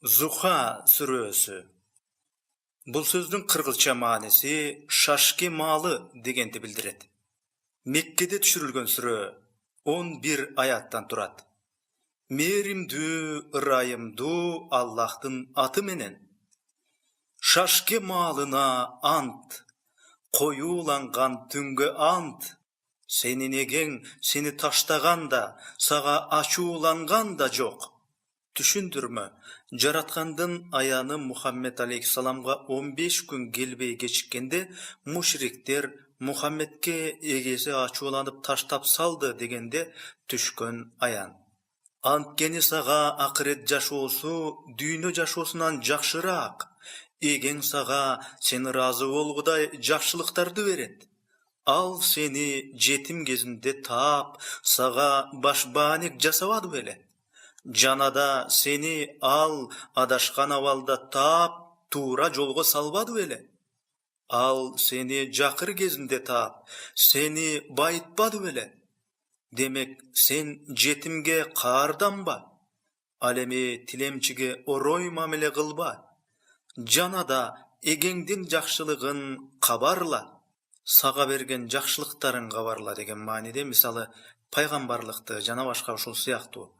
Zuha suresi. Бұл сөздің қырғызша мағынасы шашке малы дегенді білдіреді. Меккеде түшірілген сүре 11 аяттан тұрады. Меримдүү, ырайымдуу Аллахтың аты менен. Шашке малына ант, коюланган түнге ант. Сенин эгең сени таштаганда, сага ачууланган да жок. Түшүндүрмө, жараткандын аяны Мухаммед алейхиссаламга 15 күн келбей кечиккенде, мушриктер Мухаммедке эгеси ачууланып таштап салды дегенде түшкөн аян. Анткени сага акырет жашоосу дүйнө жашоосунан жакшыраак. Эгең сага сен ыраазы болгудай жакшылыктарды берет. Ал сени жетим кезинде таап, сага башбааник жасабады беле? Жанада сени ал адашкан абалда таап, туура жолго салбады беле? Ал сени жакыр кезинде таап, сени байытпады беле? Демек, сен жетимге каарданба, ал эми тилемчиге орой мамиле кылба. Жанада эгеңдин жакшылыгын кабарла, сага берген жакшылыктарын кабарла деген мааниде, мисалы пайгамбарлыкты жана башка ушул сыяктуу